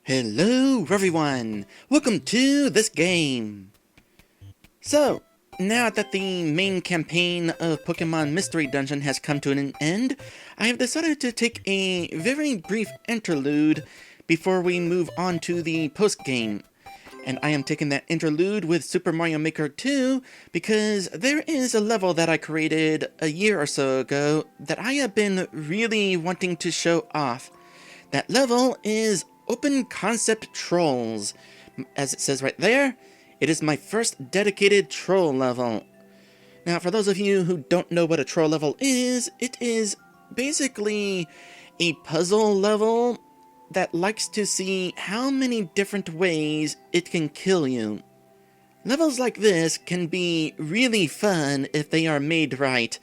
Hello everyone! Welcome to this game! So, now that the main campaign of Pokemon Mystery Dungeon has come to an end, I have decided to take a very brief interlude before we move on to the post-game. And I am taking that interlude with Super Mario Maker 2 because there is a level that I created a year or so ago that I have been really wanting to show off. That level is Open Concept Trolls. As it says right there, it is my first dedicated troll level. Now, for those of you who don't know what a troll level is, it is basically a puzzle level that likes to see how many different ways it can kill you. Levels like this can be really fun if they are made right,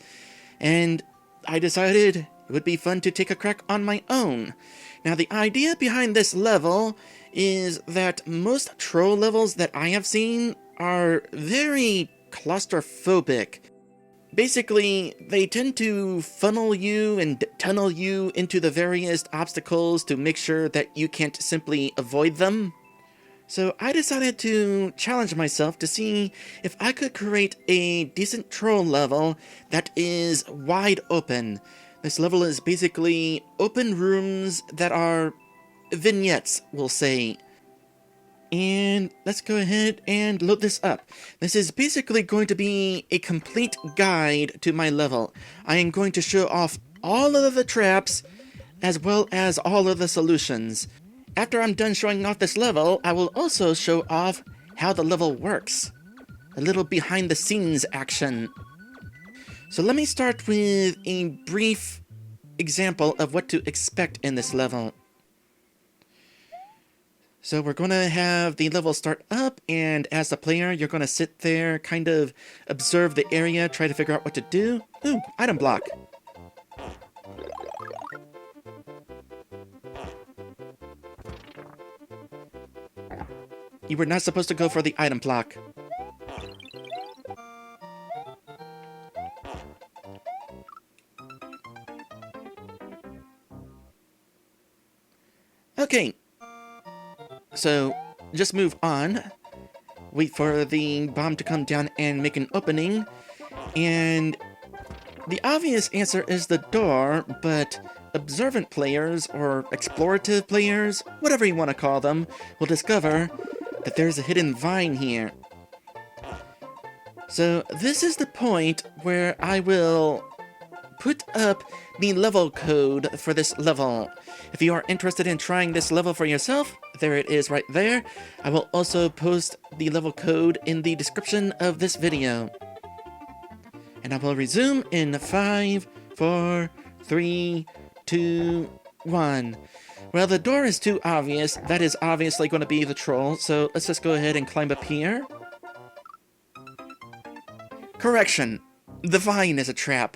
and I decided it would be fun to take a crack on my own. Now, the idea behind this level is that most troll levels that I have seen are very claustrophobic. Basically, they tend to funnel you and tunnel you into the various obstacles to make sure that you can't simply avoid them. So I decided to challenge myself to see if I could create a decent troll level that is wide open. This level is basically open rooms that are vignettes, we'll say. And let's go ahead and load this up. This is basically going to be a complete guide to my level. I am going to show off all of the traps as well as all of the solutions. After I'm done showing off this level, I will also show off how the level works. A little behind the scenes action. So let me start with a brief example of what to expect in this level. So we're going to have the level start up, and as the player, you're going to sit there, kind of observe the area, try to figure out what to do. Ooh, item block. You were not supposed to go for the item block. Okay, so just move on, wait for the bomb to come down and make an opening, and the obvious answer is the door, but observant players, or explorative players, whatever you want to call them, will discover that there's a hidden vine here. So this is the point where I will put up the level code for this level. If you are interested in trying this level for yourself, there it is right there. I will also post the level code in the description of this video. And I will resume in 5, 4, 3, 2, 1. Well, the door is too obvious. That is obviously going to be the troll, so let's just go ahead and climb up here. Correction. The vine is a trap.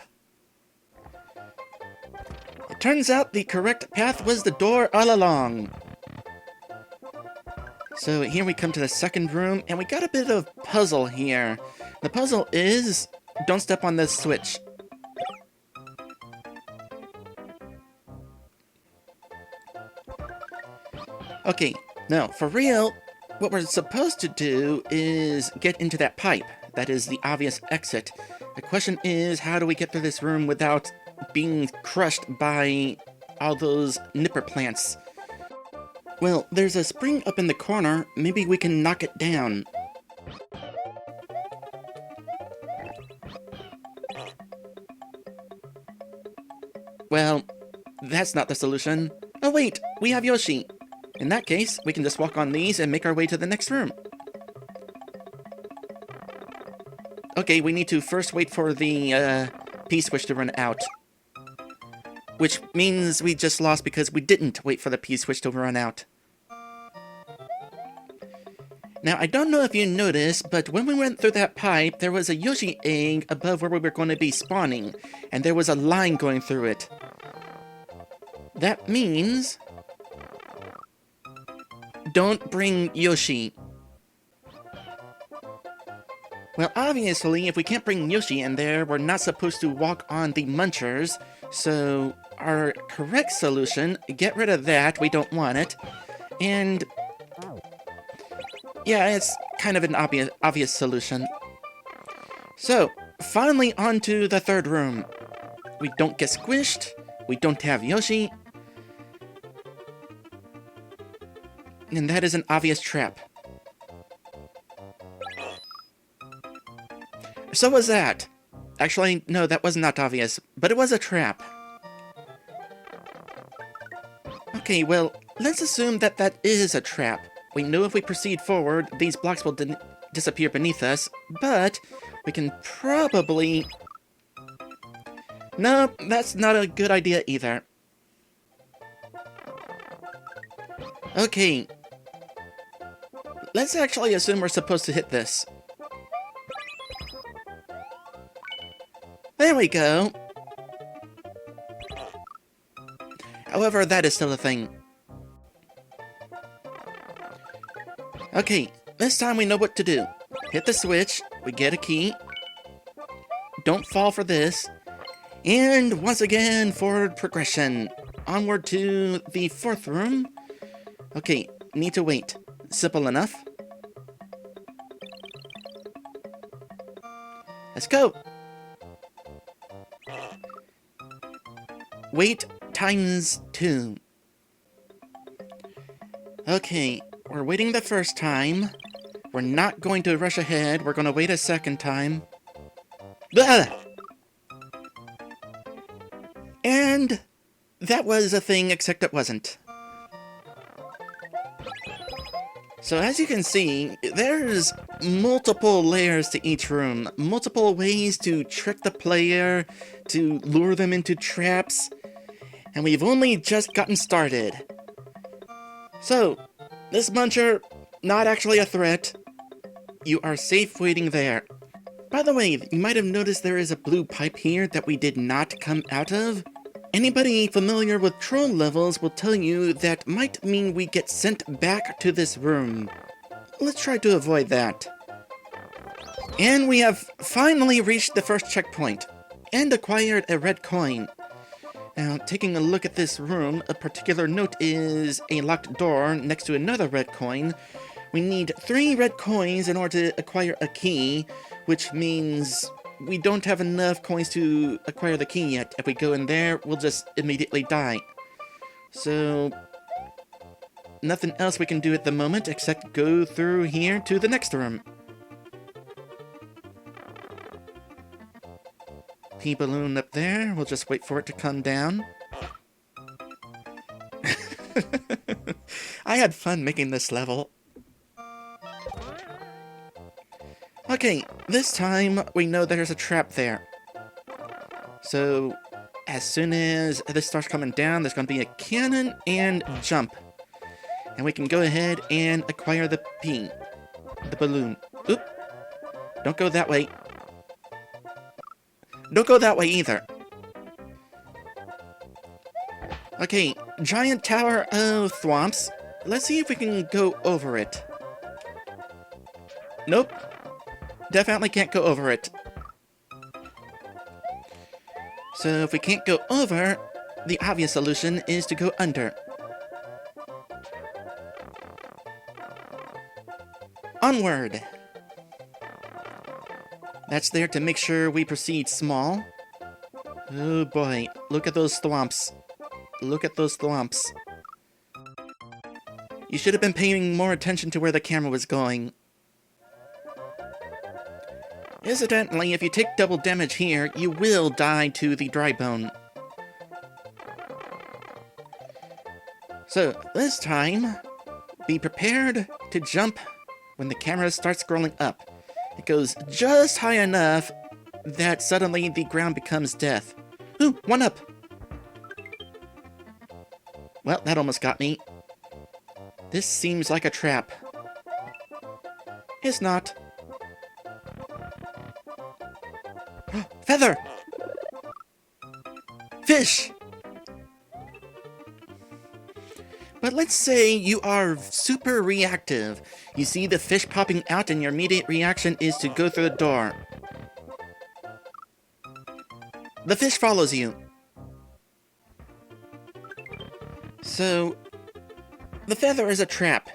It turns out the correct path was the door all along. So here we come to the second room, and we got a bit of puzzle here. The puzzle is, don't step on this switch. Okay, now for real, what we're supposed to do is get into that pipe. That is the obvious exit. The question is, how do we get through this room without being crushed by all those nipper plants? Well, there's a spring up in the corner. Maybe we can knock it down. Well, that's not the solution. Oh wait, we have Yoshi. In that case, we can just walk on these and make our way to the next room. Okay, we need to first wait for the P-switch to run out. Which means we just lost because we didn't wait for the P-switch to run out. Now, I don't know if you noticed, but when we went through that pipe, there was a Yoshi egg above where we were going to be spawning, and there was a line going through it. That means don't bring Yoshi. Well, obviously, if we can't bring Yoshi in there, we're not supposed to walk on the munchers, so our correct solution, get rid of that, we don't want it, And yeah, it's kind of an obvious solution. So, finally onto the third room. We don't get squished, we don't have Yoshi, and that is an obvious trap. So was that. Actually, no, that was not obvious, but it was a trap. Okay, well, let's assume that that is a trap. We know if we proceed forward, these blocks will disappear beneath us, but we can probably... No, that's not a good idea either. Okay. Let's actually assume we're supposed to hit this. There we go. However, that is still a thing. Okay, this time we know what to do. Hit the switch, we get a key. Don't fall for this. And once again, forward progression. Onward to the fourth room. Okay, need to wait. Simple enough. Let's go. Wait times 2. Okay, we're waiting the first time. We're not going to rush ahead. We're going to wait a second time. Blah! And that was a thing, except it wasn't. So as you can see, there's multiple layers to each room, multiple ways to trick the player, to lure them into traps, and we've only just gotten started. So, this muncher, not actually a threat. You are safe waiting there. By the way, you might have noticed there is a blue pipe here that we did not come out of. Anybody familiar with troll levels will tell you that might mean we get sent back to this room. Let's try to avoid that. And we have finally reached the first checkpoint, and acquired a red coin. Now, taking a look at this room, a particular note is a locked door next to another red coin. We need 3 red coins in order to acquire a key, which means we don't have enough coins to acquire the key yet. If we go in there, we'll just immediately die. So, nothing else we can do at the moment except go through here to the next room. P-balloon up there, we'll just wait for it to come down. I had fun making this level. Okay, this time we know there's a trap there. So, as soon as this starts coming down, there's going to be a cannon and jump. And we can go ahead and acquire the P. The balloon. Oop! Don't go that way. Don't go that way either. Okay, giant tower of thwomps. Let's see if we can go over it. Nope. Definitely can't go over it. So if we can't go over, the obvious solution is to go under. Onward! That's there to make sure we proceed small. Oh boy, look at those thwomps. Look at those thwomps. You should have been paying more attention to where the camera was going. Incidentally, if you take double damage here, you will die to the dry bone. So, this time, be prepared to jump when the camera starts scrolling up. It goes just high enough that suddenly the ground becomes death. Ooh, 1 up! Well, that almost got me. This seems like a trap. It's not. Feather! Fish! But let's say you are super reactive. You see the fish popping out and your immediate reaction is to go through the door. The fish follows you. So, The feather is a trap.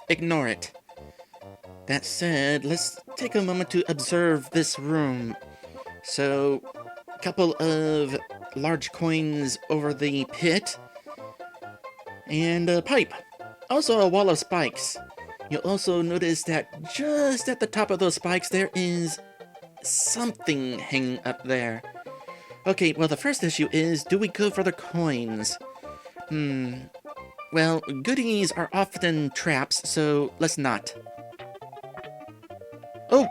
Ignore it. That said, let's take a moment to observe this room. So, a couple of large coins over the pit, and a pipe. Also a wall of spikes. You'll also notice that just at the top of those spikes there is something hanging up there. Okay, well the first issue is, do we go for the coins? Well, goodies are often traps, so let's not. Oh!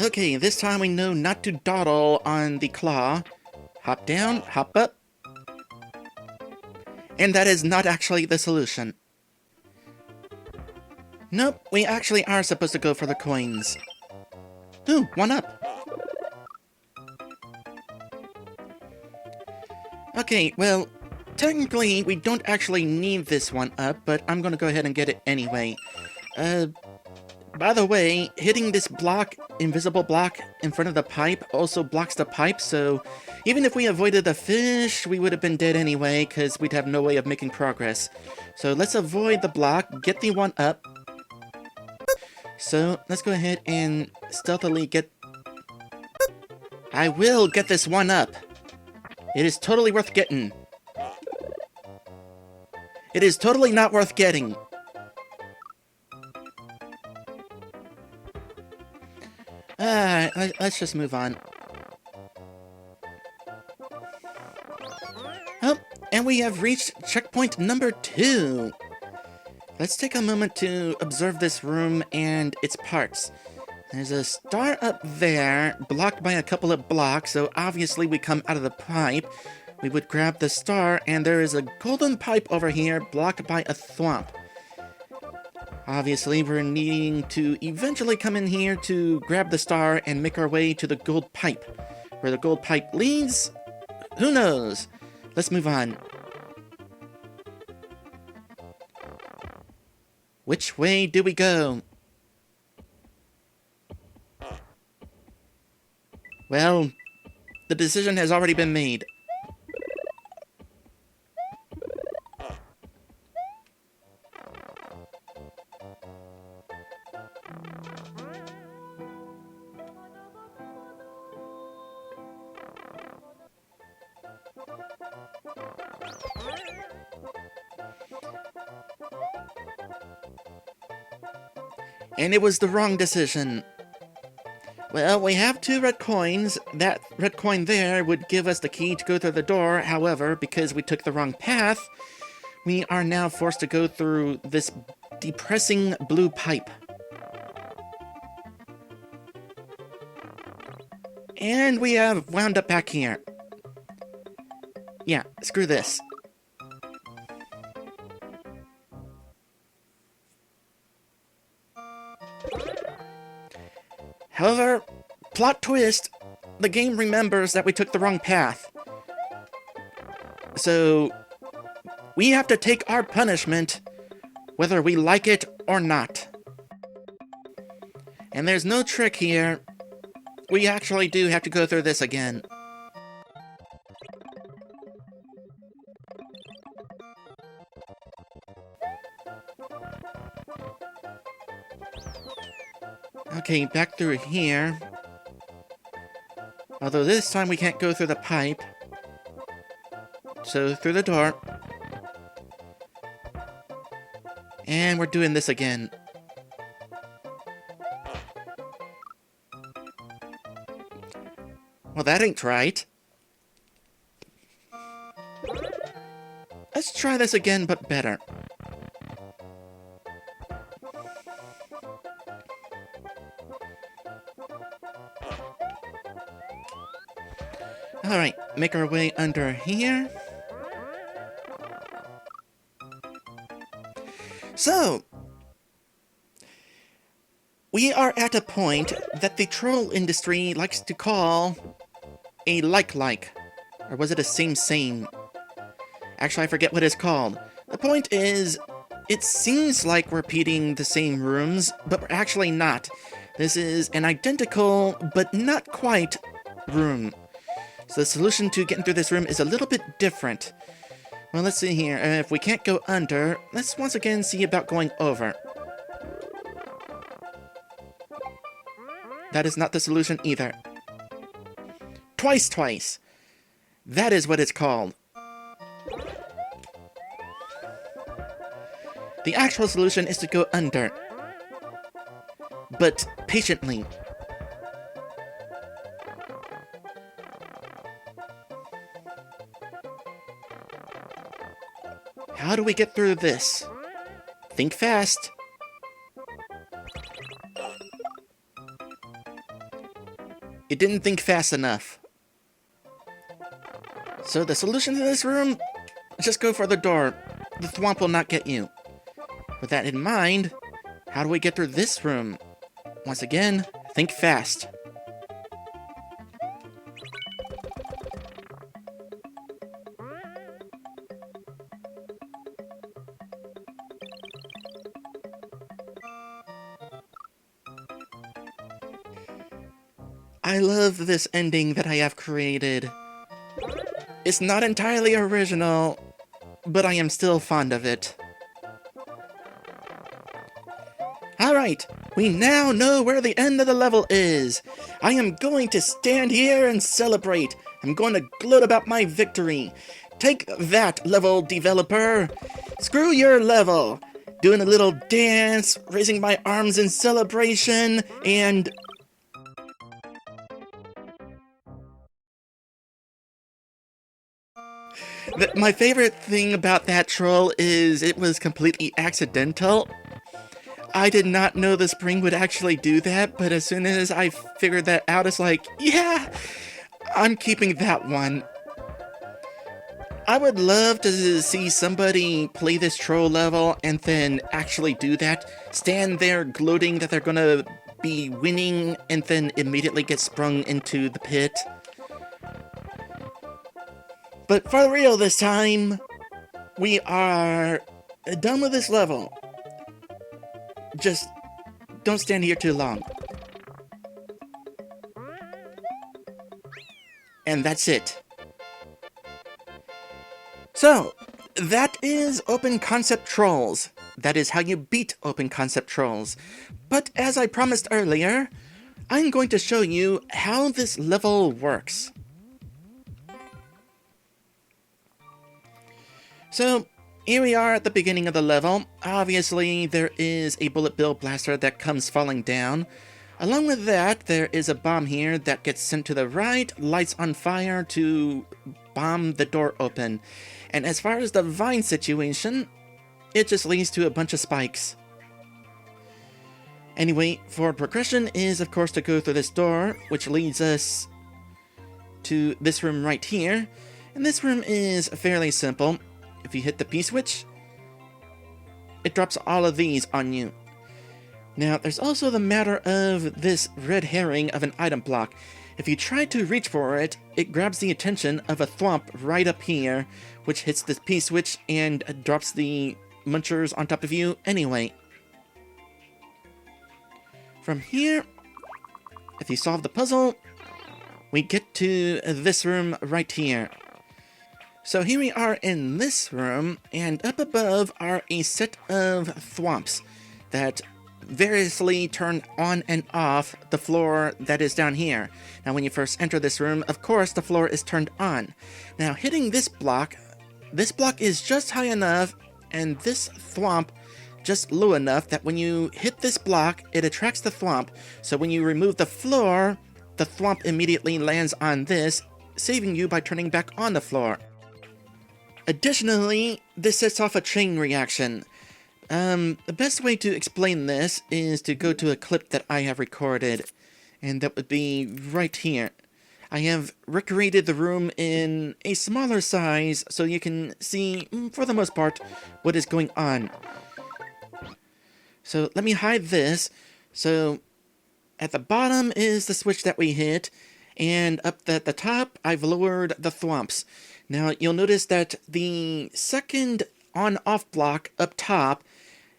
Okay, this time we know not to dawdle on the claw. Hop down, hop up. And that is not actually the solution. Nope, we actually are supposed to go for the coins. Ooh, one up. Okay, well, technically we don't actually need this one up, but I'm gonna go ahead and get it anyway. By the way, hitting this block, invisible block, in front of the pipe also blocks the pipe, so even if we avoided the fish, we would have been dead anyway, because we'd have no way of making progress. So let's avoid the block, get the one up. So let's go ahead and stealthily get... I will get this one up. It is totally worth getting. It is totally not worth getting. Let's just move on. Oh, and we have reached checkpoint number 2. Let's take a moment to observe this room and its parts. There's a star up there, blocked by a couple of blocks, so obviously we come out of the pipe. We would grab the star, and there is a golden pipe over here, blocked by a thwomp. Obviously, we're needing to eventually come in here to grab the star and make our way to the gold pipe. Where the gold pipe leads? Who knows? Let's move on. Which way do we go? Well, the decision has already been made. And it was the wrong decision. Well, we have 2 red coins. That red coin there would give us the key to go through the door. However, because we took the wrong path, we are now forced to go through this depressing blue pipe. And we have wound up back here. Yeah, screw this. However, plot twist, the game remembers that we took the wrong path. So, we have to take our punishment, whether we like it or not. And there's no trick here. We actually do have to go through this again. Okay, back through here. Although this time we can't go through the pipe. So, through the door. And we're doing this again. Well, that ain't right. Let's try this again, but better. Alright, make our way under here. So, we are at a point that the troll industry likes to call a like. Or was it a same? Actually, I forget what it's called. The point is, it seems like we're repeating the same rooms, but we're actually not. This is an identical, but not quite, room. So the solution to getting through this room is a little bit different. Well, let's see here. If we can't go under, let's once again see about going over. That is not the solution either. Twice. That is what it's called. The actual solution is to go under. But patiently. How do we get through this? Think fast. You didn't think fast enough. So the solution to this room? Just go for the door. The thwomp will not get you. With that in mind, how do we get through this room? Once again, think fast. I love this ending that I have created. It's not entirely original, but I am still fond of it. Alright, we now know where the end of the level is. I am going to stand here and celebrate. I'm going to gloat about my victory. Take that, level developer. Screw your level. Doing a little dance, raising my arms in celebration, and... My favorite thing about that troll is it was completely accidental. I did not know the spring would actually do that, but as soon as I figured that out, it's like, yeah, I'm keeping that one. I would love to see somebody play this troll level and then actually do that. Stand there gloating that they're gonna be winning and then immediately get sprung into the pit. But for real this time, we are done with this level. Just don't stand here too long. And that's it. So, that is Open Concept Trolls. That is how you beat Open Concept Trolls. But as I promised earlier, I'm going to show you how this level works. So, here we are at the beginning of the level. Obviously, there is a bullet bill blaster that comes falling down. Along with that, there is a bomb here that gets sent to the right, lights on fire to bomb the door open. And as far as the vine situation, it just leads to a bunch of spikes. Anyway, for progression is, of course, to go through this door, which leads us to this room right here. And this room is fairly simple. If you hit the P-switch, it drops all of these on you. Now, there's also the matter of this red herring of an item block. If you try to reach for it, it grabs the attention of a thwomp right up here, which hits the P-switch and drops the munchers on top of you anyway. From here, if you solve the puzzle, we get to this room right here. So here we are in this room, and up above are a set of thwomps that variously turn on and off the floor that is down here. Now when you first enter this room, of course the floor is turned on. Now hitting this block is just high enough, and this thwomp just low enough that when you hit this block, it attracts the thwomp. So when you remove the floor, the thwomp immediately lands on this, saving you by turning back on the floor. Additionally, this sets off a chain reaction. The best way to explain this is to go to a clip that I have recorded, and that would be right here. I have recreated the room in a smaller size so you can see, for the most part, what is going on. So let me hide this. So at the bottom is the switch that we hit, and up at the top, I've lowered the thwomps. Now, you'll notice that the second on-off block up top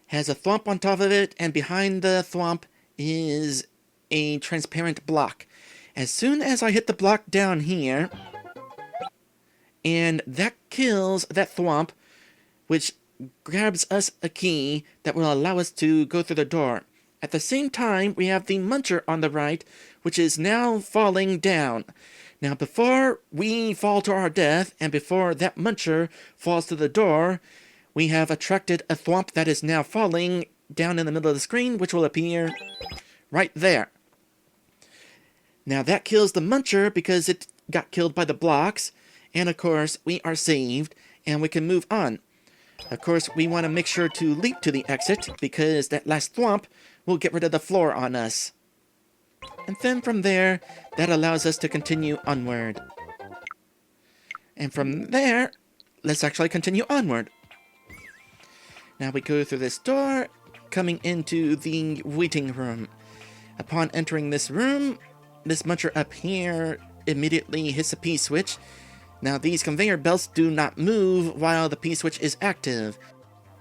has a thwomp on top of it, and behind the thwomp is a transparent block. As soon as I hit the block down here, and that kills that thwomp, which grabs us a key that will allow us to go through the door. At the same time, we have the muncher on the right, which is now falling down. Now, before we fall to our death, and before that muncher falls to the door, we have attracted a thwomp that is now falling down in the middle of the screen, which will appear right there. Now, that kills the muncher because it got killed by the blocks, and of course, we are saved, and we can move on. Of course, we want to make sure to leap to the exit, because that last thwomp will get rid of the floor on us. And then from there, that allows us to continue onward. And from there, let's actually continue onward. Now we go through this door, coming into the waiting room. Upon entering this room, this muncher up here immediately hits a P-switch. Now these conveyor belts do not move while the P-switch is active.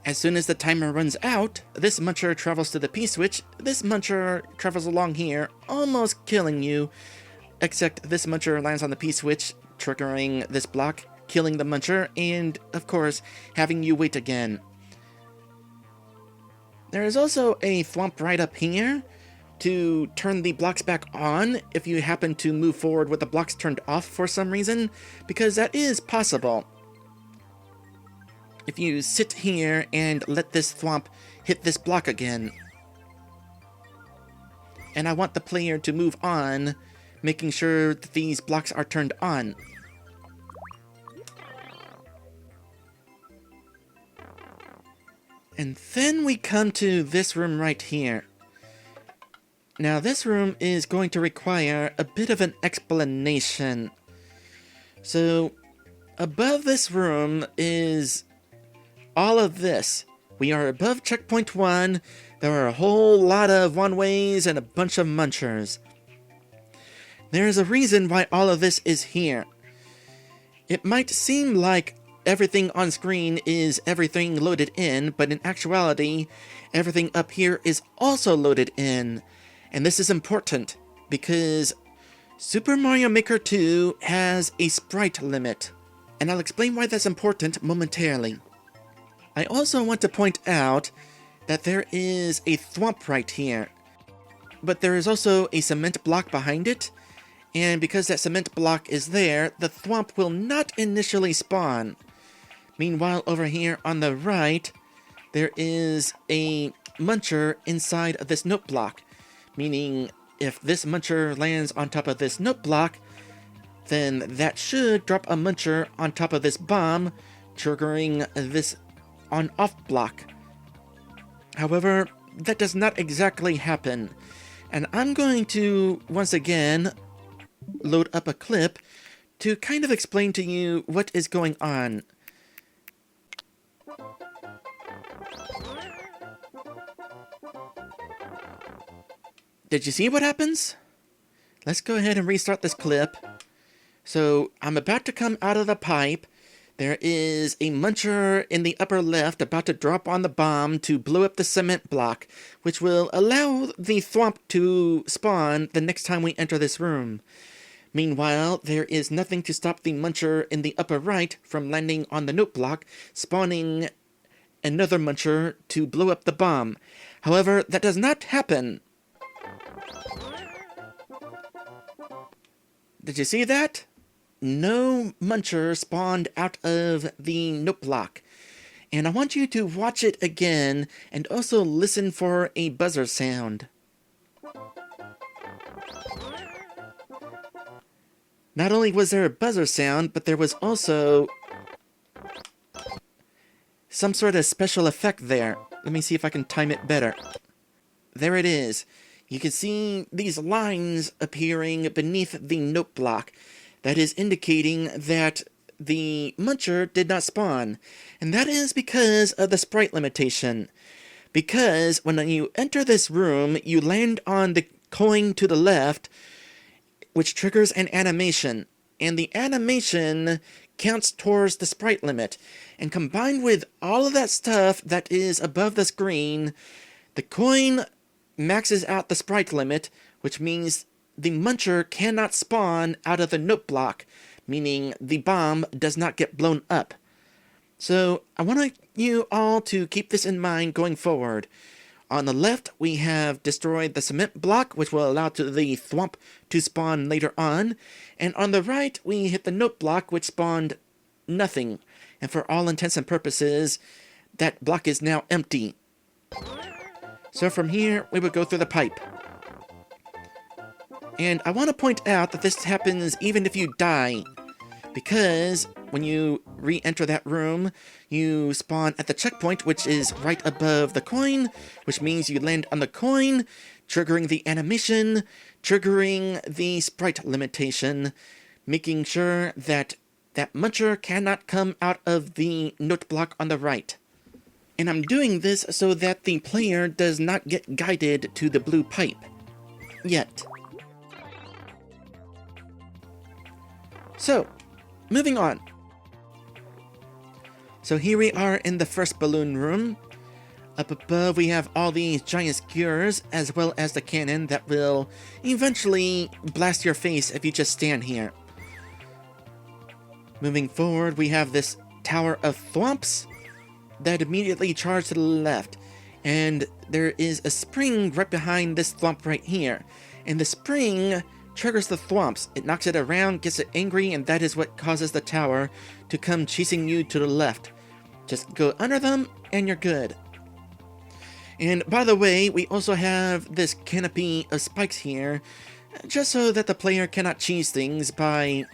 As soon as the timer runs out, this muncher travels to the P-switch. This muncher travels along here, almost killing you, except this muncher lands on the P-switch, triggering this block, killing the muncher, and, of course, having you wait again. There is also a thwomp right up here to turn the blocks back on if you happen to move forward with the blocks turned off for some reason, because that is possible. If you sit here and let this thwomp hit this block again. And I want the player to move on, making sure that these blocks are turned on. And then we come to this room right here. Now this room is going to require a bit of an explanation. So, above this room is all of this. We are above checkpoint 1. There are a whole lot of one-ways and a bunch of munchers. There is a reason why all of this is here. It might seem like everything on screen is everything loaded in, but in actuality, everything up here is also loaded in. And this is important, because Super Mario Maker 2 has a sprite limit. And I'll explain why that's important momentarily. I also want to point out that there is a thwomp right here, but there is also a cement block behind it, and because that cement block is there, the thwomp will not initially spawn. Meanwhile, over here on the right, there is a muncher inside of this note block, meaning if this muncher lands on top of this note block, then that should drop a muncher on top of this bomb, triggering this on-off block. However, that does not exactly happen, and I'm going to, once again, load up a clip to kind of explain to you what is going on. Did you see what happens? Let's go ahead and restart this clip. So, I'm about to come out of the pipe. There is a muncher in the upper left about to drop on the bomb to blow up the cement block, which will allow the thwomp to spawn the next time we enter this room. Meanwhile, there is nothing to stop the muncher in the upper right from landing on the note block, spawning another muncher to blow up the bomb. However, that does not happen. Did you see that? No muncher spawned out of the note block. And I want you to watch it again and also listen for a buzzer sound. Not only was there a buzzer sound, but there was also some sort of special effect there. Let me see if I can time it better. There it is. You can see these lines appearing beneath the note block. That is indicating that the muncher did not spawn. And that is because of the sprite limitation. Because when you enter this room, you land on the coin to the left, which triggers an animation. And the animation counts towards the sprite limit. And combined with all of that stuff that is above the screen, the coin maxes out the sprite limit, which means the muncher cannot spawn out of the note block, meaning the bomb does not get blown up. So I want you all to keep this in mind going forward. On the left, we have destroyed the cement block, which will allow the thwomp to spawn later on. And on the right, we hit the note block, which spawned nothing. And for all intents and purposes, that block is now empty. So from here, we would go through the pipe. And I want to point out that this happens even if you die, because when you re-enter that room, you spawn at the checkpoint, which is right above the coin, which means you land on the coin, triggering the animation, triggering the sprite limitation, making sure that that muncher cannot come out of the note block on the right. And I'm doing this so that the player does not get guided to the blue pipe. Yet. So, moving on. So here we are in the first balloon room. Up above we have all these giant skewers, as well as the cannon that will eventually blast your face if you just stand here. Moving forward, we have this tower of thwomps that immediately charge to the left. And there is a spring right behind this thwomp right here. And the spring triggers the thwomps. It knocks it around, gets it angry, and that is what causes the tower to come chasing you to the left. Just go under them, and you're good. And by the way, we also have this canopy of spikes here, just so that the player cannot cheese things by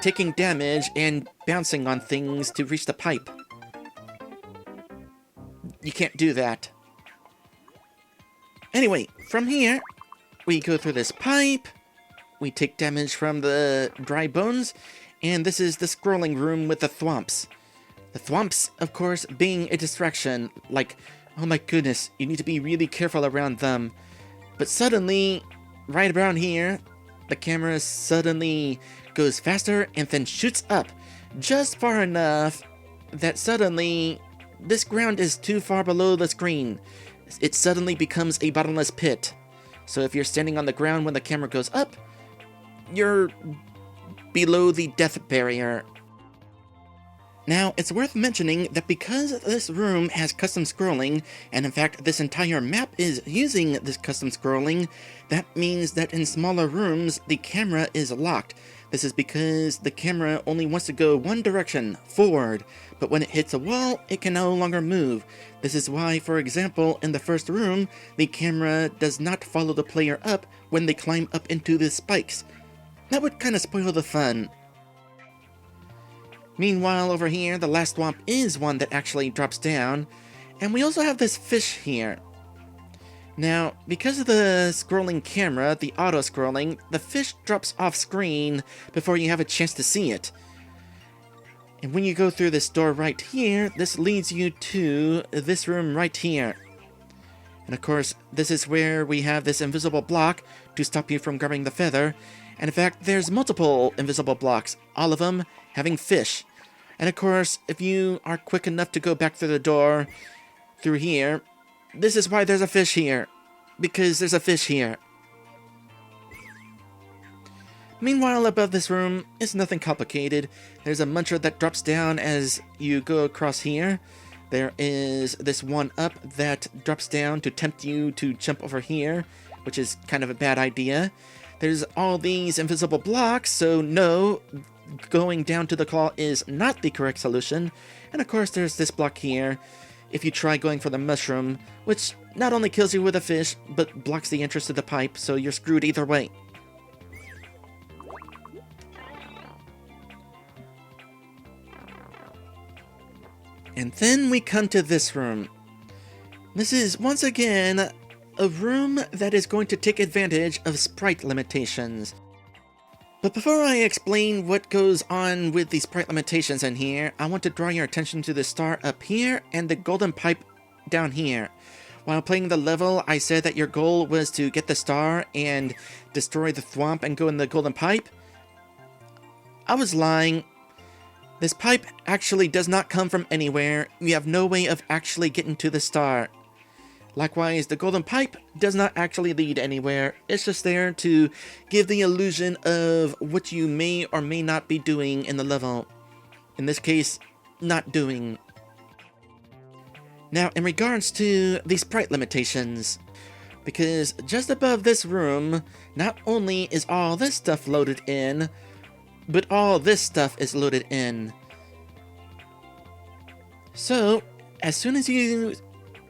taking damage and bouncing on things to reach the pipe. You can't do that. Anyway, from here, we go through this pipe, we take damage from the dry bones, and this is the scrolling room with the thwomps. The thwomps, of course, being a distraction, like, oh my goodness, you need to be really careful around them. But suddenly, right around here, the camera suddenly goes faster and then shoots up, just far enough that suddenly this ground is too far below the screen. It suddenly becomes a bottomless pit. So if you're standing on the ground when the camera goes up, you're below the death barrier. Now, it's worth mentioning that because this room has custom scrolling, and in fact this entire map is using this custom scrolling, that means that in smaller rooms the camera is locked. This is because the camera only wants to go one direction, forward, but when it hits a wall, it can no longer move. This is why, for example, in the first room, the camera does not follow the player up when they climb up into the spikes. That would kind of spoil the fun. Meanwhile, over here, the last swamp is one that actually drops down, and we also have this fish here. Now, because of the scrolling camera, the auto-scrolling, the fish drops off screen before you have a chance to see it. And when you go through this door right here, this leads you to this room right here. And of course, this is where we have this invisible block to stop you from grabbing the feather. And in fact, there's multiple invisible blocks, all of them having fish. And of course, if you are quick enough to go back through the door through here, this is why there's a fish here. Because there's a fish here. Meanwhile, above this room, it's nothing complicated. There's a muncher that drops down as you go across here. There is this one up that drops down to tempt you to jump over here, which is kind of a bad idea. There's all these invisible blocks, so no, going down to the claw is not the correct solution. And of course, there's this block here. If you try going for the mushroom, which not only kills you with a fish, but blocks the entrance to the pipe, so you're screwed either way. And then we come to this room. This is, once again, a room that is going to take advantage of sprite limitations. But before I explain what goes on with the sprite limitations in here, I want to draw your attention to the star up here and the golden pipe down here. While playing the level, I said that your goal was to get the star and destroy the thwomp and go in the golden pipe. I was lying. This pipe actually does not come from anywhere. You have no way of actually getting to the star. Likewise, the golden pipe does not actually lead anywhere. It's just there to give the illusion of what you may or may not be doing in the level. In this case, not doing. Now, in regards to the sprite limitations, because just above this room, not only is all this stuff loaded in, but all this stuff is loaded in. So, as soon as you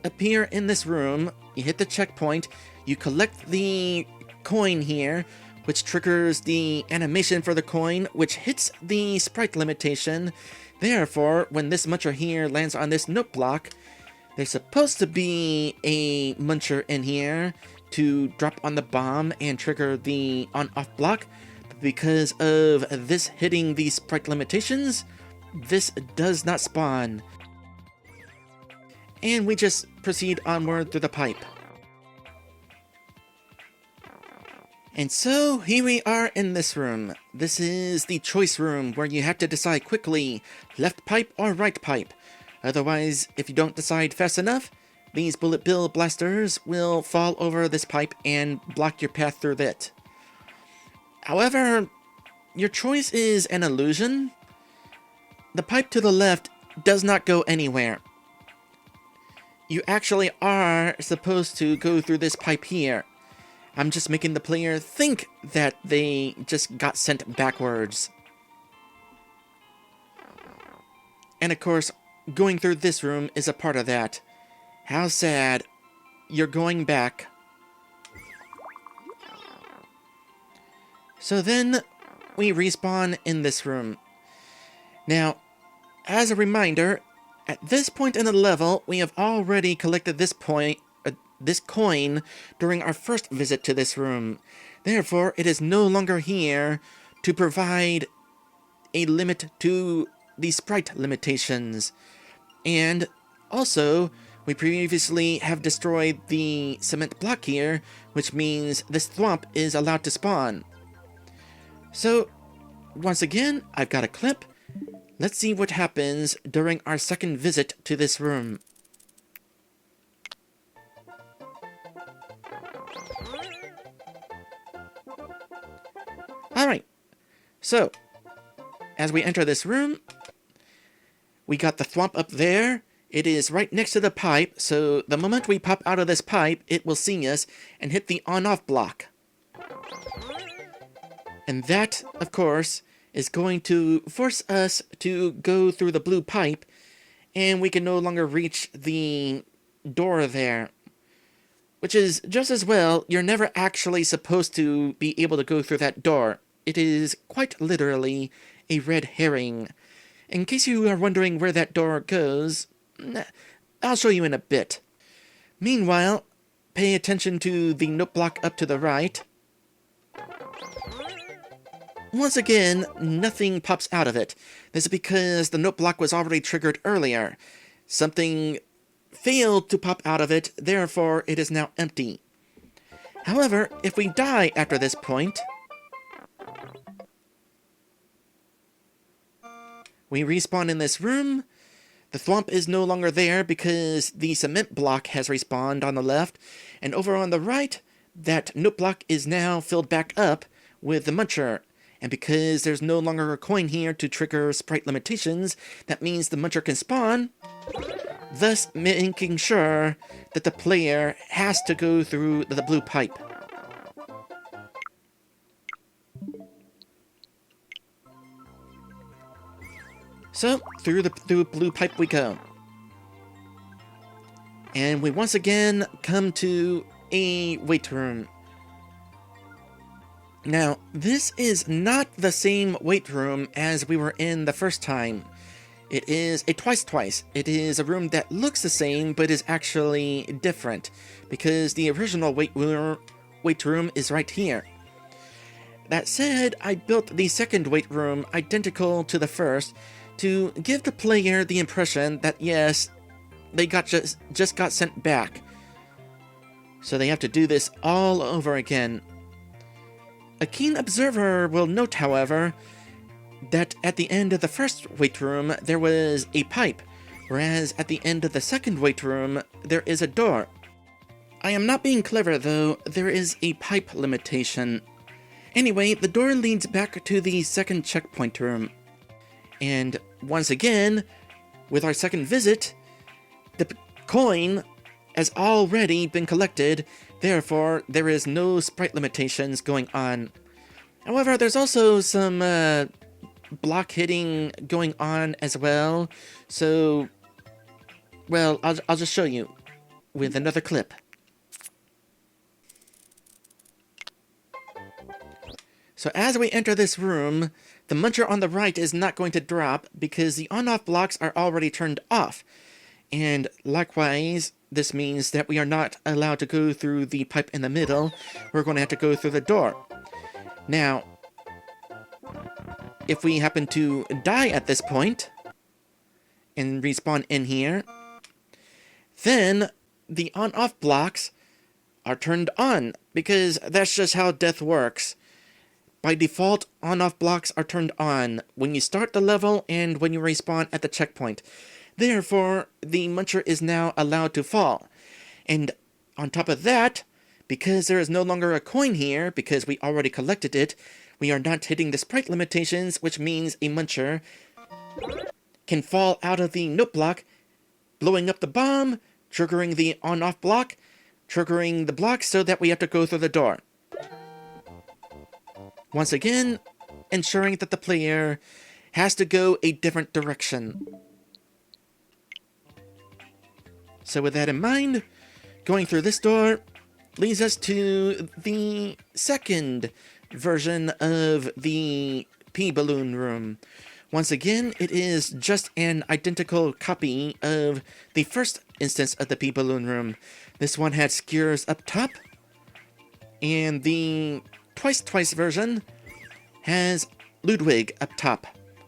appear in this room, you hit the checkpoint, you collect the coin here, which triggers the animation for the coin, which hits the sprite limitation. Therefore, when this muncher here lands on this note block, there's supposed to be a muncher in here to drop on the bomb and trigger the on-off block, but because of this hitting the sprite limitations, this does not spawn. And we just proceed onward through the pipe. And so, here we are in this room. This is the choice room where you have to decide quickly, left pipe or right pipe. Otherwise, if you don't decide fast enough, these bullet bill blasters will fall over this pipe and block your path through it. However, your choice is an illusion. The pipe to the left does not go anywhere. You actually are supposed to go through this pipe here. I'm just making the player think that they just got sent backwards. And of course, going through this room is a part of that. How sad. You're going back. So then, we respawn in this room. Now, as a reminder, at this point in the level, we have already collected this coin during our first visit to this room. Therefore, it is no longer here to provide a limit to the sprite limitations. And also, we previously have destroyed the cement block here, which means this thwomp is allowed to spawn. So, once again, I've got a clip. Let's see what happens during our second visit to this room. Alright, so, as we enter this room, we got the thwomp up there. It is right next to the pipe, so the moment we pop out of this pipe, it will see us and hit the on-off block. And that, of course, is going to force us to go through the blue pipe, and we can no longer reach the door there. Which is just as well, you're never actually supposed to be able to go through that door. It is quite literally a red herring. In case you are wondering where that door goes, I'll show you in a bit. Meanwhile, pay attention to the note block up to the right. Once again, nothing pops out of it. This is because the note block was already triggered earlier. Something failed to pop out of it, therefore it is now empty. However, if we die after this point, we respawn in this room. The thwomp is no longer there because the cement block has respawned on the left, and over on the right, that note block is now filled back up with the muncher. And because there's no longer a coin here to trigger sprite limitations, that means the muncher can spawn, thus making sure that the player has to go through the blue pipe. So, through the blue pipe we go. And we once again come to a wait room. Now, this is not the same wait room as we were in the first time. It is a twice. It is a room that looks the same, but is actually different, because the original wait room is right here. That said, I built the second wait room identical to the first, to give the player the impression that yes, they just got sent back. So they have to do this all over again. A keen observer will note, however, that at the end of the first wait room there was a pipe, whereas at the end of the second wait room there is a door. I am not being clever, though. There is a pipe limitation. Anyway, the door leads back to the second checkpoint room. And once again, with our second visit, the coin has already been collected, therefore there is no sprite limitations going on. However, there's also some block hitting going on as well, so, well, I'll just show you with another clip. So as we enter this room, the muncher on the right is not going to drop because the on-off blocks are already turned off. And likewise, this means that we are not allowed to go through the pipe in the middle. We're going to have to go through the door. Now, if we happen to die at this point and respawn in here, then the on-off blocks are turned on because that's just how death works. By default, on-off blocks are turned on when you start the level and when you respawn at the checkpoint. Therefore, the muncher is now allowed to fall. And on top of that, because there is no longer a coin here, because we already collected it, we are not hitting the sprite limitations, which means a muncher can fall out of the note block, blowing up the bomb, triggering the on-off block, triggering the block so that we have to go through the door. Once again, ensuring that the player has to go a different direction. So with that in mind, going through this door leads us to the second version of the pea balloon room. Once again, it is just an identical copy of the first instance of the pea balloon room. This one had skewers up top, and the twice version has Ludwig up top,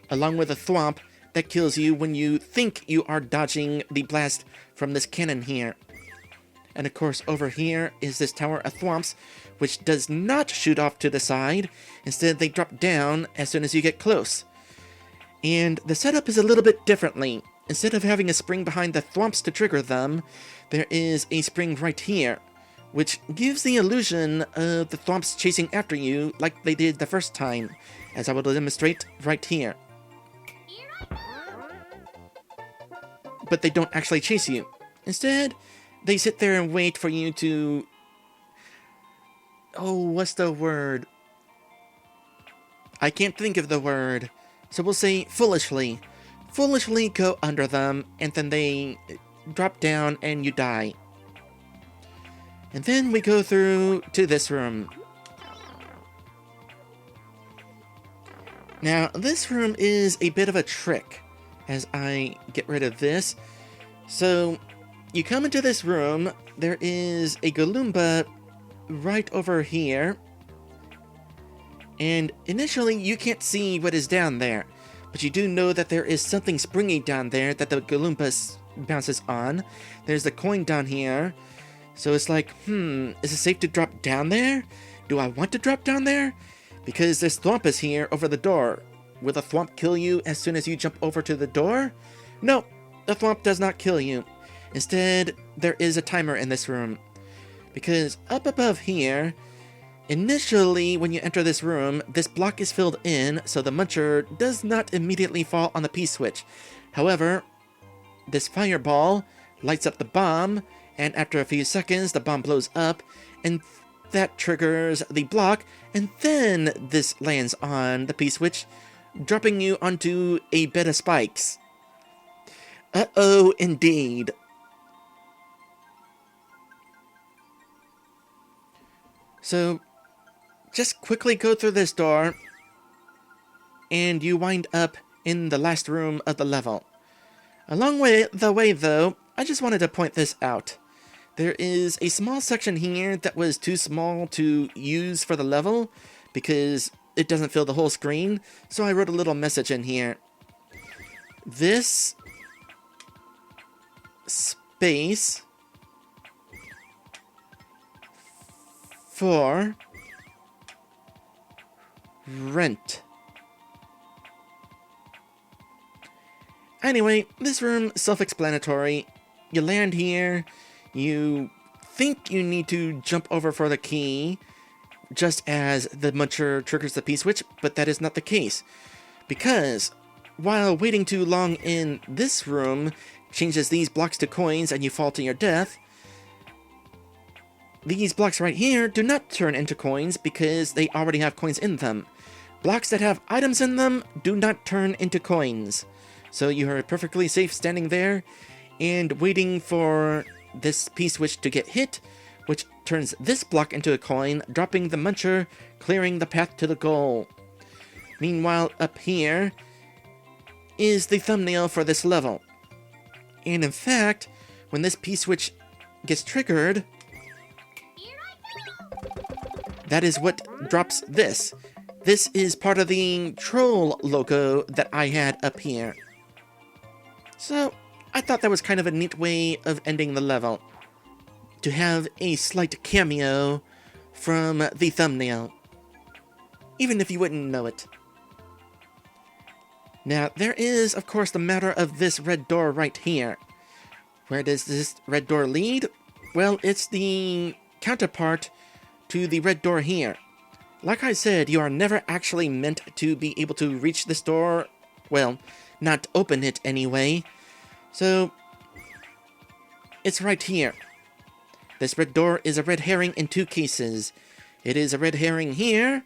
along with a thwomp that kills you when you think you are dodging the blast from this cannon here. And of course, over here is this tower of thwomps, which does not shoot off to the side. Instead, they drop down as soon as you get close. And the setup is a little bit differently. Instead of having a spring behind the thwomps to trigger them, there is a spring right here, which gives the illusion of the thwomps chasing after you like they did the first time, as I will demonstrate right here. But they don't actually chase you. Instead, they sit there and wait for you to... Oh, what's the word? I can't think of the word. So we'll say foolishly. Foolishly go under them, and then they drop down and you die. And then we go through to this room. Now, this room is a bit of a trick as I get rid of this. So, you come into this room, there is a Galoomba right over here. And initially, you can't see what is down there. But you do know that there is something springy down there that the Galoomba bounces on. There's the coin down here. So it's like, is it safe to drop down there? Do I want to drop down there? Because this thwomp is here over the door. Will the thwomp kill you as soon as you jump over to the door? No, the thwomp does not kill you. Instead, there is a timer in this room. Because up above here, initially when you enter this room, this block is filled in, so the muncher does not immediately fall on the P-switch. However, this fireball lights up the bomb, and after a few seconds, the bomb blows up, and that triggers the block, and then this lands on the P-switch, dropping you onto a bed of spikes. Uh-oh, indeed. So, just quickly go through this door, and you wind up in the last room of the level. Along the way, though, I just wanted to point this out. There is a small section here that was too small to use for the level because it doesn't fill the whole screen, so I wrote a little message in here. This space for rent. Anyway, this room, self-explanatory. You land here, you think you need to jump over for the key just as the muncher triggers the P-switch, but that is not the case. Because while waiting too long in this room changes these blocks to coins and you fall to your death, these blocks right here do not turn into coins because they already have coins in them. Blocks that have items in them do not turn into coins. So you are perfectly safe standing there and waiting for this P-switch to get hit, which turns this block into a coin, dropping the muncher, clearing the path to the goal. Meanwhile, up here is the thumbnail for this level. And in fact, when this P-switch gets triggered, that is what drops this. This is part of the troll logo that I had up here. So, I thought that was kind of a neat way of ending the level. To have a slight cameo from the thumbnail. Even if you wouldn't know it. Now, there is, of course, the matter of this red door right here. Where does this red door lead? Well, it's the counterpart to the red door here. Like I said, you are never actually meant to be able to reach this door. Well, not open it anyway. So, it's right here. This red door is a red herring in two cases. It is a red herring here,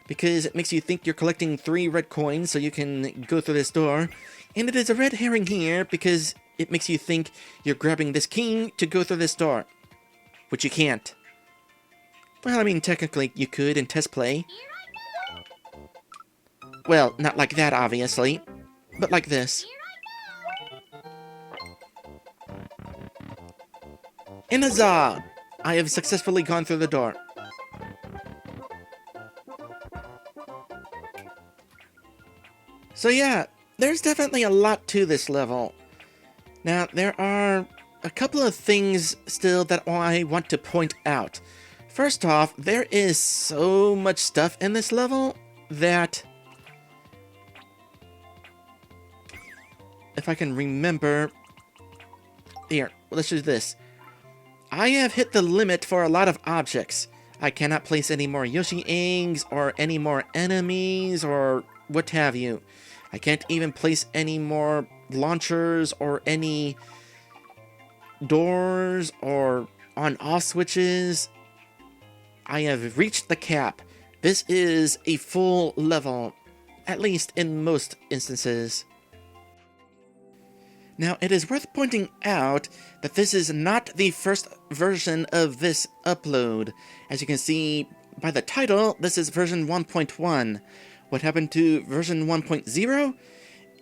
because it makes you think you're collecting 3 red coins so you can go through this door. And it is a red herring here, because it makes you think you're grabbing this key to go through this door. Which you can't. Well, I mean, technically you could in test play. Well, not like that, obviously. But like this. And huzzah! I have successfully gone through the door. So yeah, there's definitely a lot to this level. Now, there are a couple of things still that I want to point out. First off, there is so much stuff in this level that, if I can remember, here, let's do this. I have hit the limit for a lot of objects. I cannot place any more Yoshi eggs or any more enemies or what have you. I can't even place any more launchers or any doors or on-off switches. I have reached the cap. This is a full level, at least in most instances. Now, it is worth pointing out that this is not the first version of this upload. As you can see by the title, this is version 1.1. What happened to version 1.0?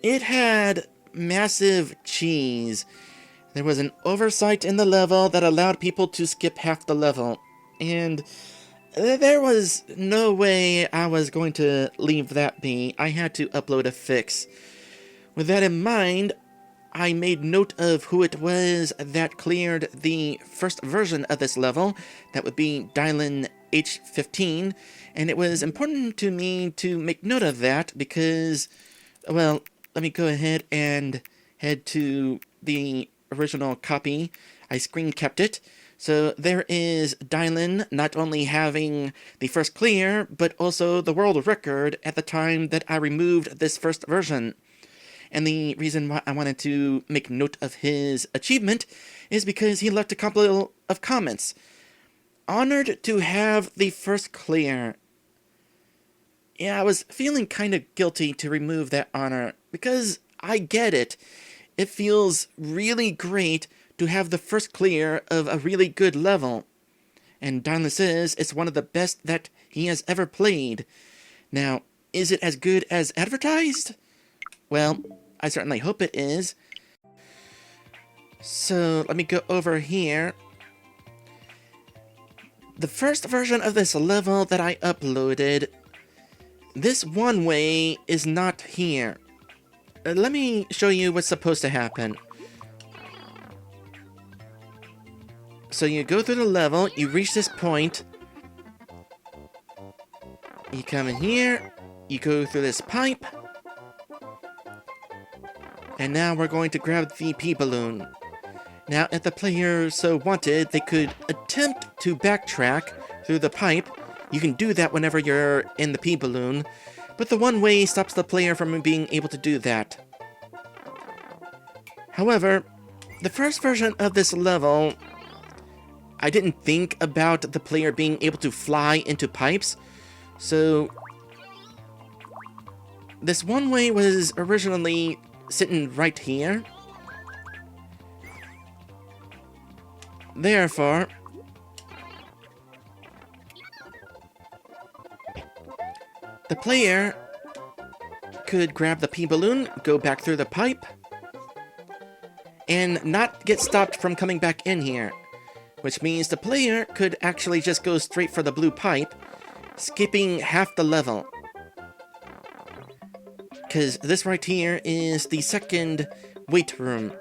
It had massive cheese. There was an oversight in the level that allowed people to skip half the level. And there was no way I was going to leave that be. I had to upload a fix. With that in mind, I made note of who it was that cleared the first version of this level. That would be Dylan H15. And it was important to me to make note of that because, well, let me go ahead and head to the original copy. I screen capped it. So there is Dylan not only having the first clear, but also the world record at the time that I removed this first version. And the reason why I wanted to make note of his achievement is because he left a couple of comments. Honored to have the first clear. Yeah, I was feeling kind of guilty to remove that honor, because I get it. It feels really great to have the first clear of a really good level. And Dylan says it's one of the best that he has ever played. Now, is it as good as advertised? Well, I certainly hope it is. So, let me go over here. The first version of this level that I uploaded, this one way is not here. Let me show you what's supposed to happen. So you go through the level, you reach this point, you come in here, you go through this pipe, and now we're going to grab the P-balloon. Now, if the player so wanted, they could attempt to backtrack through the pipe. You can do that whenever you're in the P-balloon, but the one way stops the player from being able to do that. However, the first version of this level, I didn't think about the player being able to fly into pipes, so this one way was originally sitting right here. Therefore, the player could grab the P-balloon, go back through the pipe, and not get stopped from coming back in here. Which means the player could actually just go straight for the blue pipe, skipping half the level. Because this right here is the second wait room.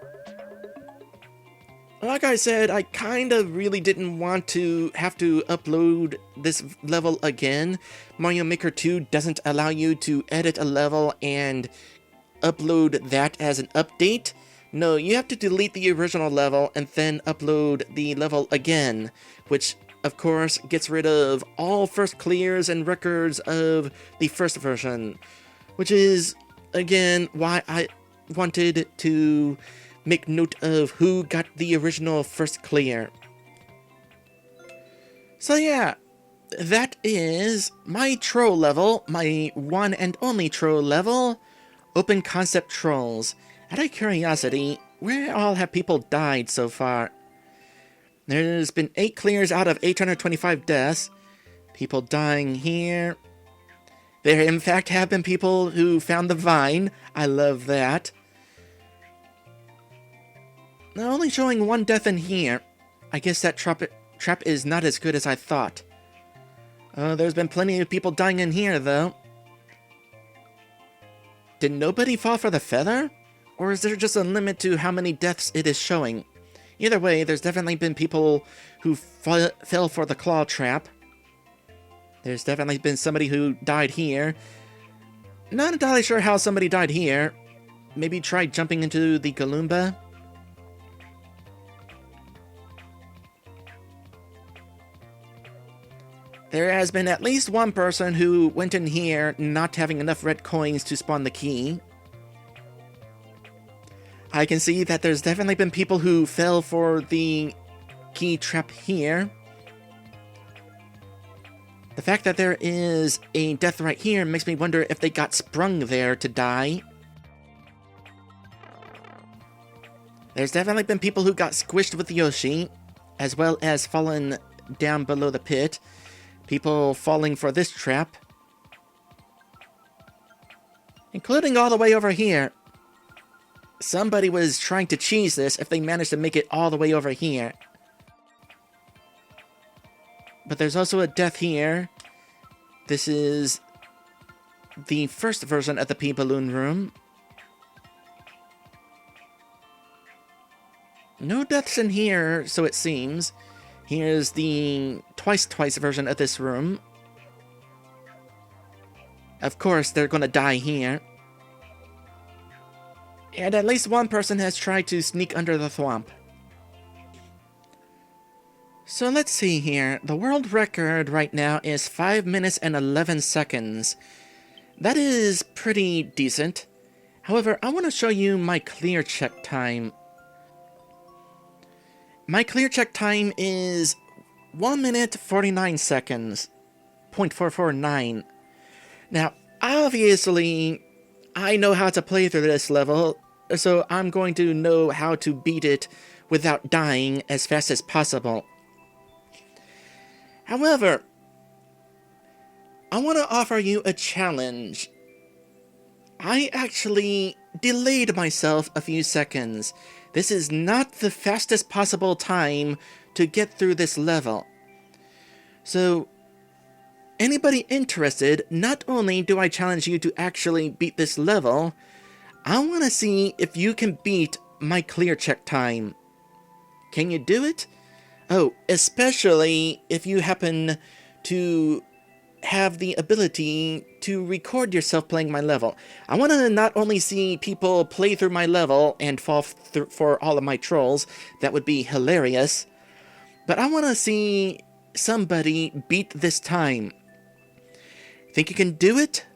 Like I said, I kind of really didn't want to have to upload this level again. Mario Maker 2 doesn't allow you to edit a level and upload that as an update. No, you have to delete the original level and then upload the level again, which of course gets rid of all first clears and records of the first version, which is, again, why I wanted to make note of who got the original first clear. So yeah, that is my troll level, my one and only troll level, Open Concept Trolls. Out of curiosity, where all have people died so far? There's been 8 clears out of 825 deaths. People dying here. There in fact have been people who found the vine. I love that. They're only showing 1 death in here. I guess that trap is not as good as I thought. There's been plenty of people dying in here, though. Did nobody fall for the feather? Or is there just a limit to how many deaths it is showing? Either way, there's definitely been people who fell for the claw trap. There's definitely been somebody who died here. Not entirely sure how somebody died here. Maybe try jumping into the Galoomba? There has been at least one person who went in here not having enough red coins to spawn the key. I can see that there's definitely been people who fell for the key trap here. The fact that there is a death right here makes me wonder if they got sprung there to die. There's definitely been people who got squished with Yoshi, as well as fallen down below the pit. People falling for this trap. Including all the way over here. Somebody was trying to cheese this if they managed to make it all the way over here. But there's also a death here. This is the first version of the P-balloon room. No deaths in here, so it seems. Here's the twice version of this room. Of course, they're gonna die here. And at least one person has tried to sneak under the thwomp. So let's see here. The world record right now is 5 minutes and 11 seconds. That is pretty decent. However, I want to show you my clear check time. My clear check time is 1 minute 49 seconds. 0.449. Now, obviously, I know how to play through this level, so I'm going to know how to beat it without dying as fast as possible. However, I want to offer you a challenge. I actually delayed myself a few seconds. This is not the fastest possible time to get through this level. So, anybody interested, not only do I challenge you to actually beat this level, I want to see if you can beat my clear check time. Can you do it? Oh, especially if you happen to have the ability to record yourself playing my level. I want to not only see people play through my level and fall for all of my trolls, that would be hilarious, but I want to see somebody beat this time. Think you can do it?